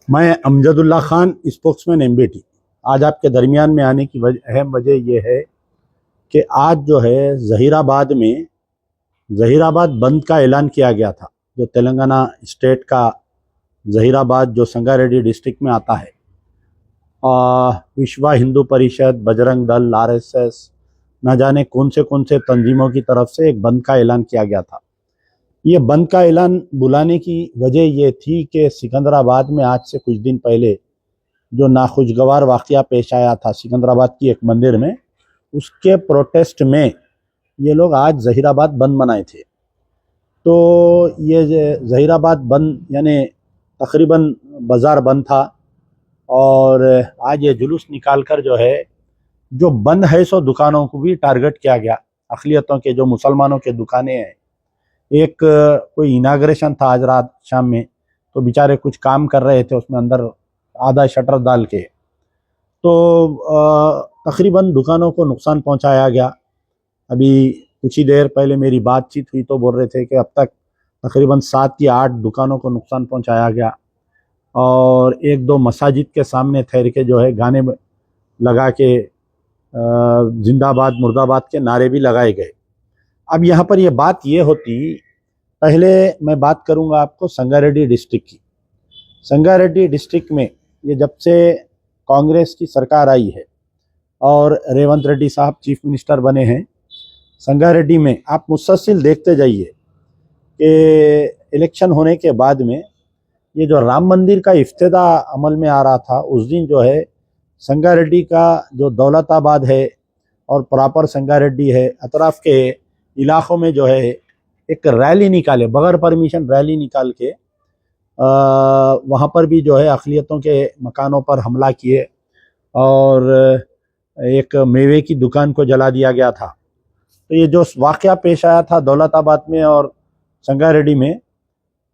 मैं Amjadullah Khan, spokesman MBT. आज आपके दरमियान में आने की अहम वजह यह है कि आज जो है ज़हीराबाद बंद का ऐलान किया गया था। जो तेलंगाना स्टेट का ज़हीराबाद जो संगारेड्डी डिस्ट्रिक्ट में आता है, विश्व हिंदू परिषद, बजरंग दल, आरएसएस, न जाने कौन से तंजीमों की तरफ से एक बंद का ऐलान किया गया था। ये बंद का ऐलान बुलाने की वजह ये थी कि सिकंदराबाद में आज से कुछ दिन पहले जो नाखुशगवार वाक़या पेश आया था सिकंदराबाद की एक मंदिर में, उसके प्रोटेस्ट में ये लोग आज ज़हीराबाद बंद मनाए थे। तो ये ज़हीराबाद बंद यानी तकरीबन बाज़ार बंद था और आज ये जुलूस निकाल कर जो बंद है सो दुकानों को भी टारगेट किया गया। अक़लियतों के जो मुसलमानों के दुकानें हैं, एक कोई इनाग्रेशन था आज रात शाम में, तो बेचारे कुछ काम कर रहे थे उसमें अंदर आधा शटर डाल के, तो तकरीबन दुकानों को नुकसान पहुंचाया गया। अभी कुछ ही देर पहले मेरी बातचीत हुई तो बोल रहे थे कि अब तक तकरीबन 7 या 8 दुकानों को नुकसान पहुंचाया गया और 1-2 मसाजिद के सामने ठहर के गाने लगा के जिंदाबाद मुर्दाबाद के नारे भी लगाए गए। अब यहाँ पर ये बात ये होती, पहले मैं बात करूँगा आपको संगारेड्डी डिस्ट्रिक्ट की। संगारेड्डी डिस्ट्रिक्ट में ये जब से कांग्रेस की सरकार आई है और रेवंत रेड्डी साहब चीफ मिनिस्टर बने हैं, संगारेड्डी में आप मुसलसल देखते जाइए कि इलेक्शन होने के बाद में ये जो राम मंदिर का इफ्तिताह अमल में आ रहा था, उस दिन संगारेड्डी का जो दौलताबाद है और प्रॉपर संगारेड्डी है, अतराफ़ के इलाक़ों में एक रैली निकाले, बगैर परमिशन रैली निकाल के वहाँ पर भी अक़लियतों के मकानों पर हमला किए और एक मेवे की दुकान को जला दिया गया था। तो ये जो वाक़या पेश आया था दौलताबाद में और संगारेड्डी में,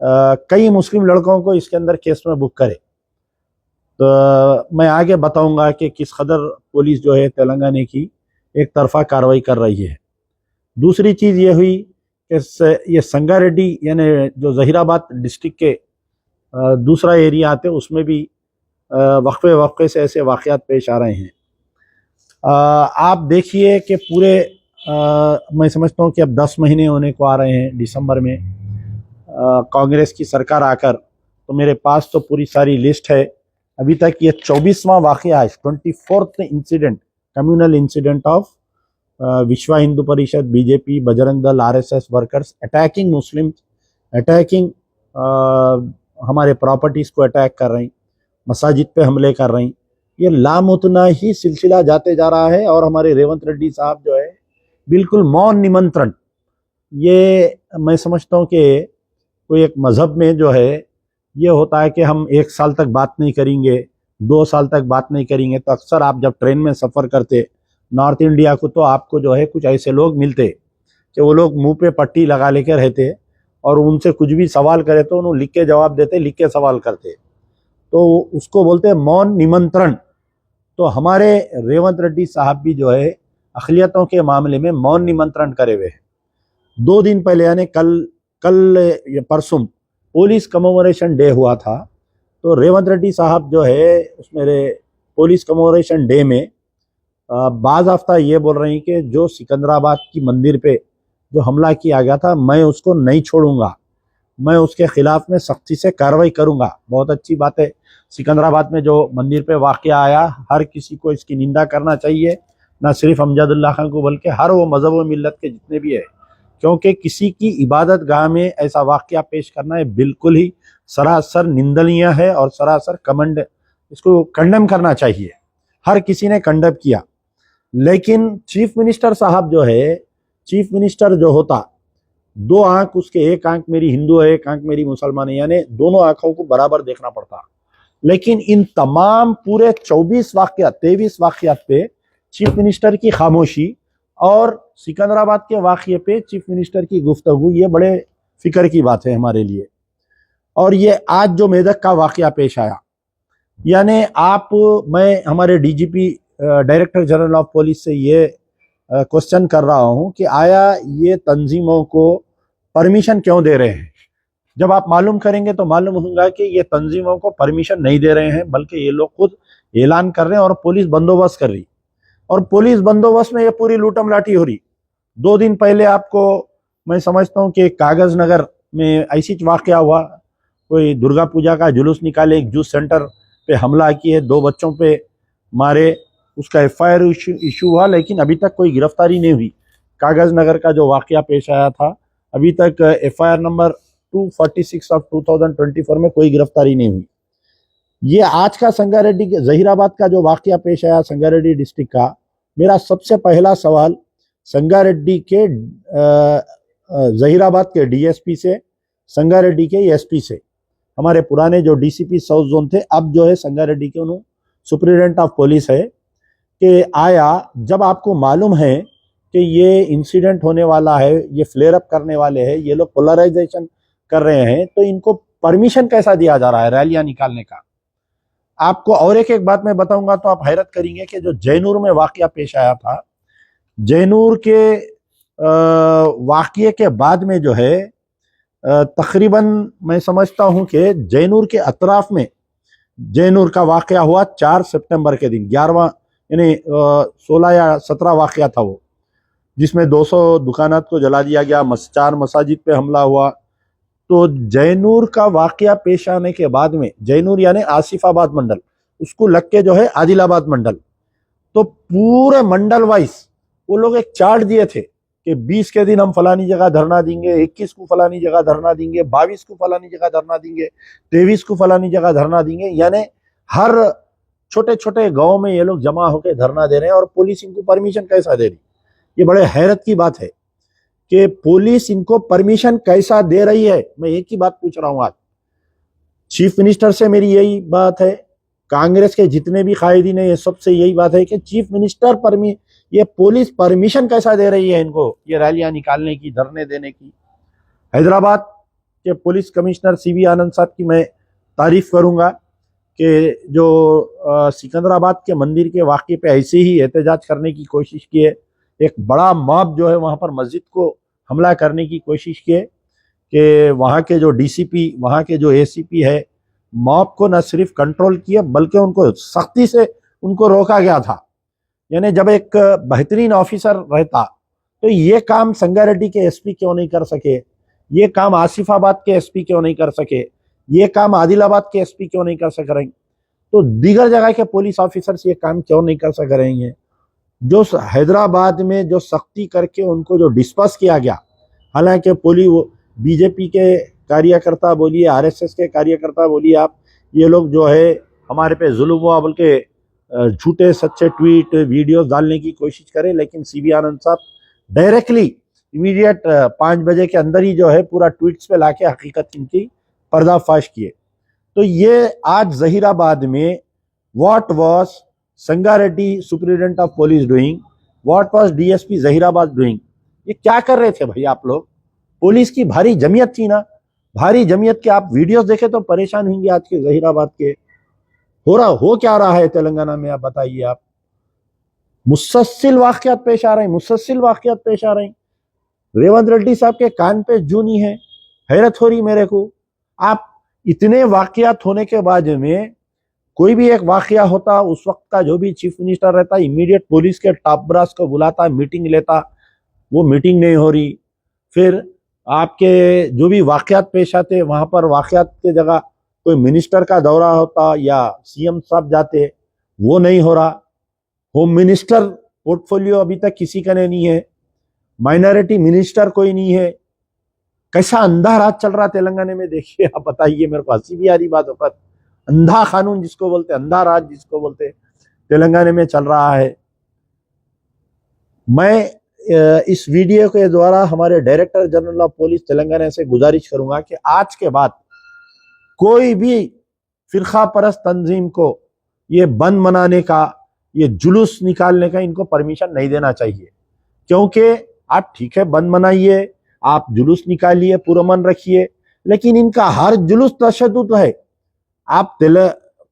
कई मुस्लिम लड़कों को इसके अंदर केस में बुक करे। तो मैं आगे बताऊंगा कि किस कदर पुलिस तेलंगाना की एक तरफा कार्रवाई कर रही है। दूसरी चीज़ ये हुई कि ये संगारेड्डी यानी जो ज़हीराबाद डिस्ट्रिक्ट के दूसरा एरिया आते, उसमें भी वक्फे से ऐसे वाक़यात पेश आ रहे हैं। आप देखिए कि पूरे मैं समझता हूँ कि अब 10 महीने होने को आ रहे हैं दिसंबर में कांग्रेस की सरकार आकर, तो मेरे पास तो पूरी सारी लिस्ट है। अभी तक ये 24वां वाक़या है, 24th incident, communal incident of विश्व Hindu Parishad, BJP, Bajrang Dal, RSS workers attacking मुस्लिम, अटैकिंग हमारे प्रॉपर्टीज़ को अटैक कर रही, मसाजिद पे हमले कर रही। ये लामुतना ही सिलसिला जाते जा रहा है और हमारे रेवंत रेड्डी साहब बिल्कुल मौन निमंत्रण, ये मैं समझता हूँ कि कोई एक मज़हब में ये होता है कि हम 1 साल तक बात नहीं करेंगे, 2 साल तक बात नहीं करेंगे। तो अक्सर आप जब ट्रेन में सफ़र करते नॉर्थ इंडिया को, तो आपको कुछ ऐसे लोग मिलते कि वो लोग मुंह पे पट्टी लगा लेकर रहते और उनसे कुछ भी सवाल करे तो उन्हें लिख के जवाब देते, लिख के सवाल करते, तो उसको बोलते हैं मौन निमंत्रण। तो हमारे रेवंत रेड्डी साहब भी अक़लियतों के मामले में मौन निमंत्रण करे हुए हैं। 2 दिन पहले यानी कल ये परसों पुलिस कमेमोरेशन डे हुआ था, तो रेवंत रेड्डी साहब उस मेरे पुलिस कमेमोरेशन डे में बाज़ाफ्ता ये बोल रही कि जो सिकंदराबाद की मंदिर पे जो हमला किया गया था, मैं उसको नहीं छोड़ूंगा, मैं उसके ख़िलाफ़ में सख्ती से कार्रवाई करूंगा। बहुत अच्छी बात है, सिकंदराबाद में जो मंदिर पे वाक़या आया, हर किसी को इसकी निंदा करना चाहिए, ना सिर्फ अमजदुल्ला खान को बल्कि हर वो मज़हब व मिल्लत के जितने भी है, क्योंकि किसी की इबादत गाह में ऐसा वाक़या पेश करना है बिल्कुल ही सरासर निंदनीय है और सरासर इसको कंडेम करना चाहिए। हर किसी ने कंडेम किया, लेकिन चीफ मिनिस्टर साहब चीफ मिनिस्टर होता, 2 आंख उसके, एक आंख मेरी हिंदू है, एक आंख मेरी मुसलमान है, यानी दोनों आंखों को बराबर देखना पड़ता। लेकिन इन तमाम पूरे 23 वाक़यात पे चीफ मिनिस्टर की खामोशी और सिकंदराबाद के वाक़ये पे चीफ मिनिस्टर की गुफ्तगू, ये बड़े फिक्र की बात है हमारे लिए। और ये आज जो मेदक का वाक़या पेश आया, यानी मैं हमारे DGP director general of police से ये क्वेश्चन कर रहा हूँ कि आया ये तंजीमों को परमिशन क्यों दे रहे हैं? जब आप मालूम करेंगे तो मालूम होगा कि ये तंजीमों को परमिशन नहीं दे रहे हैं, बल्कि ये लोग खुद ऐलान कर रहे हैं और पुलिस बंदोबस्त कर रही। और पुलिस बंदोबस्त में ये पूरी लूटम लाठी हो रही। 2 दिन पहले आपको मैं समझता हूँ कि कागज नगर में ऐसी वाकया हुआ, कोई दुर्गा पूजा का जुलूस निकाले, एक जूस सेंटर पे हमला किए, 2 बच्चों पे मारे, उसका एफआईआर इशू हुआ, लेकिन अभी तक कोई गिरफ्तारी नहीं हुई। कागज नगर का जो वाकया पेश आया था, अभी तक एफआईआर नंबर 246 ऑफ 2024 में कोई गिरफ्तारी नहीं हुई। ये आज का संगारेड्डी जहीराबाद का जो वाकया पेश आया संगारेड्डी डिस्ट्रिक्ट का, मेरा सबसे पहला सवाल संगारेड्डी के जहीराबाद के डीएसपी से, संगारेड्डी के एसपी से, हमारे पुराने जो डीसीपी साउथ जोन थे, अब जो है संगारेड्डी के उन्होंने सुप्रिटेंडेंट ऑफ पुलिस है, कि आया जब आपको मालूम है कि ये इंसिडेंट होने वाला है, ये फ्लेयर अप करने वाले हैं, ये लोग पोलराइजेशन कर रहे हैं, तो इनको परमिशन कैसा दिया जा रहा है रैलियां निकालने का। आपको और एक बात मैं बताऊंगा तो आप हैरत करेंगे कि जो जैनूर में वाकया पेश आया था, जैनूर के वाकये के बाद में जो है तकरीबन मैं समझता हूं कि जैनूर के अतराफ में जैनूर का वाकया हुआ 4 सितंबर के दिन, 11वां यानी 16 या 17 वाकया था वो, जिसमें 200 दुकानात को जला दिया गया, 4 मसाजिद पे हमला हुआ। तो जैनूर का वाकया पेश आने के बाद में, जैनूर यानी आसिफाबाद मंडल, उसको लग के जो है आदिलाबाद मंडल, तो पूरे मंडल वाइज वो लोग एक चार्ट दिए थे कि 20 के दिन हम फलानी जगह धरना देंगे, 21 को फलानी जगह धरना देंगे, 22 को फलानी जगह धरना देंगे, 23 को फलानी जगह धरना देंगे। यानी हर छोटे छोटे गांव में ये लोग जमा होकर धरना दे रहे हैं और पुलिस इनको परमिशन कैसा दे रही। ये बड़े हैरत की बात है कि पुलिस इनको परमिशन कैसा दे रही है। मैं एक ही बात पूछ रहा हूं आज चीफ मिनिस्टर से, मेरी यही बात है, कांग्रेस के जितने भी कायदीन है, ये सबसे यही बात है कि चीफ मिनिस्टर ये पुलिस परमिशन कैसा दे रही है इनको ये रैलियां निकालने की, धरने देने की। हैदराबाद के पुलिस कमिश्नर सीवी आनंद साहब की मैं तारीफ करूंगा कि जो सिकंदराबाद के मंदिर के वाक़े पे ऐसे ही एहतजाज करने की कोशिश की है, एक बड़ा मॉब जो है वहां पर मस्जिद को हमला करने की कोशिश की है, कि वहां के जो डीसीपी, वहां के जो एसीपी है, मॉब को न सिर्फ कंट्रोल किया बल्कि उनको सख्ती से उनको रोका गया था। यानी जब एक बेहतरीन ऑफिसर रहता तो ये काम संगारेड्डी के एसपी क्यों नहीं कर सके, ये काम आसिफाबाद के एसपी क्यों नहीं कर सके, ये काम आदिलाबाद के एसपी क्यों नहीं कर सक रहे, तो दीगर जगह के पुलिस ऑफिसर्स ये काम क्यों नहीं कर सक रहे हैं। जो हैदराबाद में जो सख्ती करके उनको जो डिस्पर्स किया गया, हालांकि पुलिस बीजेपी के कार्यकर्ता बोलिए, आरएसएस के कार्यकर्ता बोलिए आप, ये लोग जो है हमारे पे जुल्म हुआ बोल के झूठे सच्चे ट्वीट वीडियोस डालने की कोशिश करें, लेकिन सीवी आनंद साहब डायरेक्टली इमीडिएट 5 बजे के अंदर ही जो है पूरा ट्वीट्स पे लाके हकीकत इनकी पर्दाफाश किए। तो ये आज जहीराबाद में what was Sangareddy superintendent of police doing, what was DSP Zaheerabad doing, ये क्या कर रहे थे भाई आप लोग। पुलिस की भारी जमीयत थी ना, भारी जमीयत के आप वीडियोस देखे तो परेशान होंगे आज के जहीराबाद के। हो क्या रहा है तेलंगाना में, आप बताइए। आप मुसलसल वाकयात पेश आ रहे हैं, मुसलसल वाकयात पेश आ रहे हैं। रेवंत रेड्डी साहब के कान पे जू नहीं है, हैरत हो रही मेरे को। आप इतने वाकयात होने के बाद में कोई भी एक वाकया होता, उस वक्त का जो भी चीफ मिनिस्टर रहता इमीडिएट पुलिस के टॉप ब्रास को बुलाता, मीटिंग लेता, वो मीटिंग नहीं हो रही। फिर आपके जो भी वाकयात पेश आते वहां पर वाकयात के जगह कोई मिनिस्टर का दौरा होता या सीएम साहब जाते, वो नहीं हो रहा। होम मिनिस्टर पोर्टफोलियो अभी तक किसी का नहीं है, माइनॉरिटी मिनिस्टर कोई नहीं है। कैसा अंधा राज चल रहा तेलंगाना में, देखिए आप बताइए। मेरे को हंसी भी आ रही बातों पर। अंधा कानून जिसको बोलते, अंधा राज जिसको बोलते, तेलंगाना में चल रहा है। मैं इस वीडियो के द्वारा हमारे director general of police Telangana से गुजारिश करूंगा कि आज के बाद कोई भी फिरका परस्त तंजीम को ये बंद मनाने का, ये जुलूस निकालने का इनको परमिशन नहीं देना चाहिए। क्योंकि आप ठीक है बंद मनाइए, आप जुलूस निकालिए, पुरअमन रखिए, लेकिन इनका हर जुलूस तशद्दुद है। आप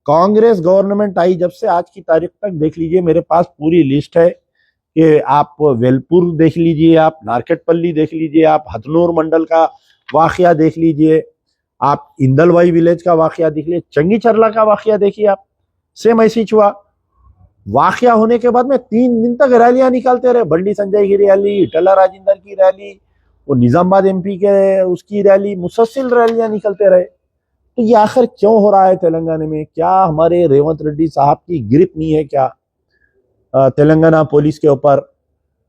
कांग्रेस गवर्नमेंट आई जब से आज की तारीख तक देख लीजिए, मेरे पास पूरी लिस्ट है कि आप वेलपुर देख लीजिए, आप नारकेटपल्ली देख लीजिए, आप हथनूर मंडल का वाकया देख लीजिए, आप इंदलवाई विलेज का वाकया देख लीजिए, चंगी चरला का वाकया देखिए आप, सेम ऐसी हुआ। वाकया होने के बाद में 3 दिन तक रैलियां निकालते रहे, बंडी संजय की रैली, टल्ला राजेंद्र की रैली, वो निजामाबाद एमपी के उसकी रैली, मुसलसल रैलियां निकलते रहे। तो ये आखिर क्यों हो रहा है तेलंगाना में? क्या हमारे रेवंत रेड्डी साहब की ग्रिप नहीं है क्या तेलंगाना पुलिस के ऊपर?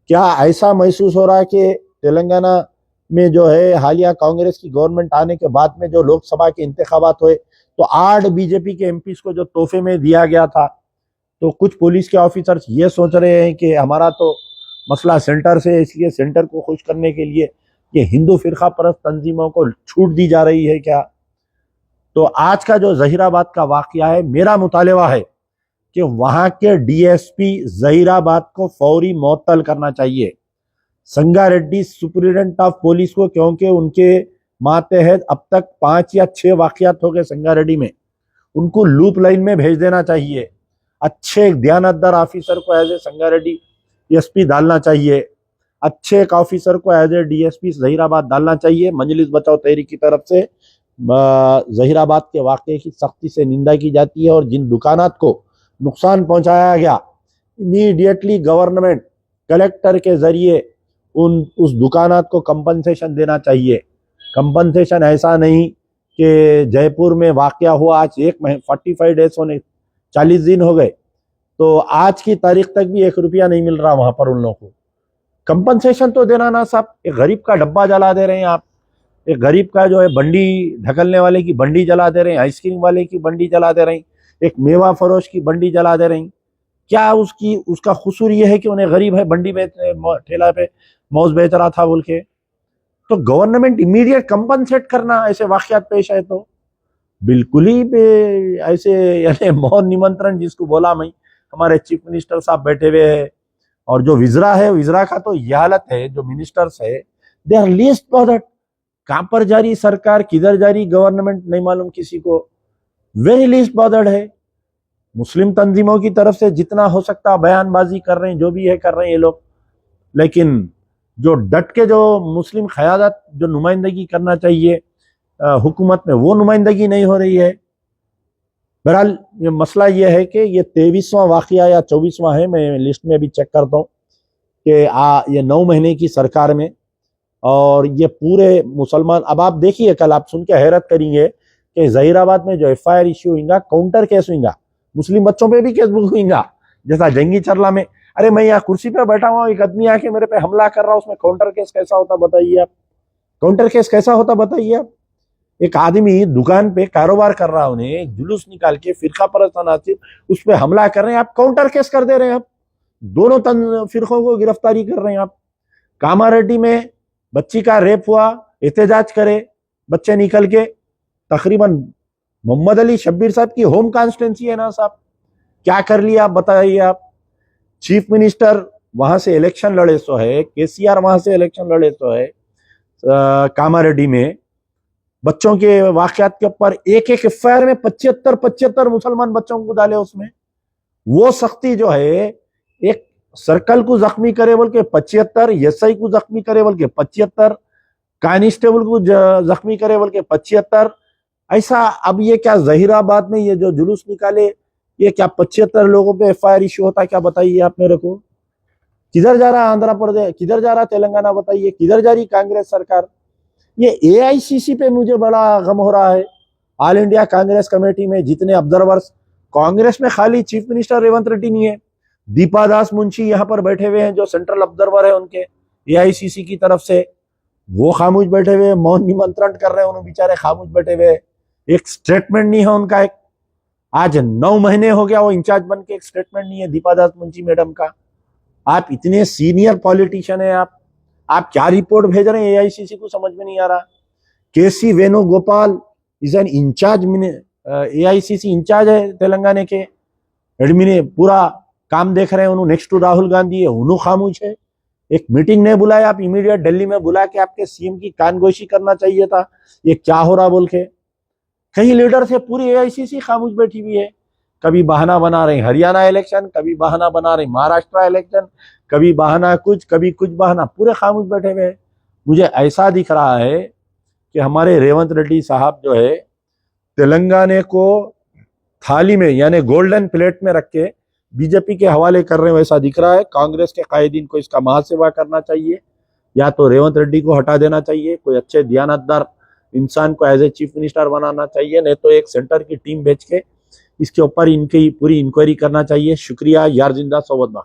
क्या ऐसा महसूस हो रहा है कि तेलंगाना में जो है हालिया कांग्रेस की गवर्नमेंट आने के बाद में जो लोकसभा के इंतखाबात हुए तो 8 बीजेपी के एमपीज को जो तोहफे में दिया गया था, तो कुछ पुलिस के ऑफिसर्स ये सोच रहे हैं कि हमारा तो मसला सेंटर से है, इसलिए सेंटर को खुश करने के लिए ये हिंदू फिरका परस्त तंजीमों को छूट दी जा रही है क्या? तो आज का जो जहीराबाद का वाकया है, मेरा मुतालबा है कि वहां के डीएसपी जहीराबाद को फौरी मुअत्तल करना चाहिए, संगारेड्डी सुप्रिटेंडेंट ऑफ पुलिस को, क्योंकि उनके मातहत अब तक 5 या 6 वाकयात हो गए संगारेड्डी में, उनको लूप लाइन में भेज देना चाहिए। अच्छे दयानतदार ऑफिसर को एज ए संगारेड्डी एसपी डालना चाहिए, अच्छे एक ऑफिसर को एज ए डीएसपी जहीराबाद डालना चाहिए। मजलिस बचाओ तहरीक की तरफ से जहीराबाद के वाकये की सख्ती से निंदा की जाती है और जिन दुकानात को नुकसान पहुंचाया गया, इमीडिएटली गवर्नमेंट कलेक्टर के जरिए उस दुकानात को कंपनसेशन देना चाहिए। कंपनसेशन ऐसा नहीं कि जयपुर में वाकया हुआ, आज 45 डेज होने 40 दिन हो गए, तो आज की तारीख तक भी 1 रुपया नहीं मिल रहा वहां पर उन लोगों को। कंपनसेशन तो देना ना साहब। एक गरीब का डब्बा जला दे रहे हैं आप, एक गरीब का जो है बंडी ढकलने वाले की बंडी जला दे रहे हैं, आइसक्रीम वाले की बंडी जला दे रहे हैं, एक मेवा फरोश की बंडी जला दे रहे हैं। क्या उसका कसूर ये है कि उन्हें गरीब है, बंडी बेच ठेला पे मौज बेच रहा था बोल के? तो गवर्नमेंट इमीडिएट कंपनसेट करना ऐसे वाकयात पेश आए तो। बिल्कुल ही ऐसे यानी मौन निमंत्रण जिसको बोला मैं, हमारे चीफ मिनिस्टर साहब बैठे हुए हैं, और जो विजरा है, विजरा का तो यह हालत है, जो मिनिस्टर्स है दे आर लीस्ट बॉदर्ड। कहां पर जा रही सरकार, किधर जा रही गवर्नमेंट, नहीं मालूम किसी को, वेरी लीस्ट बॉदर्ड है। मुस्लिम तंजीमों की तरफ से जितना हो सकता बयानबाजी कर रहे हैं, जो भी है कर रहे हैं ये लोग, लेकिन जो डट के जो मुस्लिम क़यादत जो नुमाइंदगी करना चाहिए हुकूमत में, वो नुमाइंदगी नहीं हो रही है। बहरहाल ये मसला ये है कि ये 23वां वाकया या 24वां है, मैं लिस्ट में भी चेक करता हूँ कि ये 9 महीने की सरकार में, और ये पूरे मुसलमान, अब आप देखिए कल आप सुन के हैरत करेंगे कि जहीराबाद में जो एफआईआर इश्यू होगा, काउंटर केस होगा, मुस्लिम बच्चों पे भी केस बुक होगा, जैसा जंगी चरला में। अरे मैं यहाँ कुर्सी पे बैठा हुआ, एक आदमी आके मेरे पे हमला कर रहा, उसमें काउंटर केस कैसा होता बताइए आप? काउंटर केस कैसा होता बताइए आप? एक आदमी दुकान पे कारोबार कर रहा, उन्हें जुलूस निकाल के फिरका परस्त अनासिर उस पर हमला कर रहे हैं, आप काउंटर केस कर दे रहे हैं। आप दोनों फिरकों को गिरफ्तारी कर रहे हैं आप। कामारेड्डी में बच्ची का रेप हुआ, एहतजाज करे बच्चे निकल के, तकरीबन मोहम्मद अली शब्बीर साहब की होम कॉन्स्टिट्यूंसी है ना साहब, क्या कर लिया आप बताइए आप? चीफ मिनिस्टर वहां से इलेक्शन लड़े सो है, केसीआर वहां से इलेक्शन लड़े सो है, कामारेड्डी में बच्चों के वाकयात के ऊपर एक एफआईआर में 75 मुसलमान बच्चों को डाले उसमें। वो सख्ती जो है, एक सर्कल को जख्मी करे बोल के 75, एसआई को जख्मी करे बोल के 75, कांस्टेबल को जख्मी करे बोल के 75, ऐसा। अब ये क्या जहीराबाद में ये जो जुलूस निकाले, ये क्या 75 लोगों पे एफआईआर इश्यू होता, क्या बताइए आप मेरे को? किधर जा रहा आंध्र प्रदेश, किधर जा रहा तेलंगाना, बताइए किधर जा रही कांग्रेस सरकार? ये एआईसीसी पे मुझे बड़ा गम हो रहा है। ऑल इंडिया कांग्रेस कमेटी में जितने ऑब्जर्वर्स, कांग्रेस में खाली चीफ मिनिस्टर रेवंत रेड्डी नहीं है, दीपा दास मुंशी यहाँ पर बैठे हुए हैं जो सेंट्रल ऑब्जर्वर है उनके एआईसीसी की तरफ से, वो खामोश बैठे हुए, मौन निमंत्रण कर रहे हैं, उन्हें बेचारे खामोश बैठे हुए, एक स्टेटमेंट नहीं है उनका। एक आज 9 महीने हो गया वो इंचार्ज बन के, एक स्टेटमेंट नहीं है दीपा दास मुंशी मैडम का। आप इतने सीनियर पॉलिटिशियन है, आप क्या रिपोर्ट भेज रहे हैं एआईसीसी को, समझ में नहीं आ रहा। KC Venugopal is an incharge, AICC incharge है तेलंगाना के, एडमिन पूरा काम देख रहे हैं उन्होंने, नेक्स्ट टू राहुल गांधी है, उन्होंने खामोश है। एक मीटिंग नहीं बुलाया, आप इमीडिएट दिल्ली में बुला के आपके सीएम की कानगोशी करना चाहिए था, ये क्या हो रहा बोल के। कई लीडर से पूरी एआईसीसी खामोश बैठी हुई है, कभी बहाना बना रहे हरियाणा इलेक्शन, कभी बहाना बना रहे महाराष्ट्र इलेक्शन, कभी बहाना कुछ, कभी कुछ बहाना, पूरे खामोश बैठे हुए हैं। मुझे ऐसा दिख रहा है कि हमारे रेवंत रेड्डी साहब जो है तेलंगाना को थाली में यानी गोल्डन प्लेट में रख के बीजेपी के हवाले कर रहे हैं, वैसा दिख रहा है। कांग्रेस के कायदीन को इसका महासेवा करना चाहिए, या तो रेवंत रेड्डी को हटा देना चाहिए, कोई अच्छे दयानतदार इंसान को एज ए चीफ मिनिस्टर बनाना चाहिए, नहीं तो एक सेंटर की टीम भेज के इसके ऊपर इनकी पूरी इंक्वायरी करना चाहिए। शुक्रिया। यार जिंदा सोबत।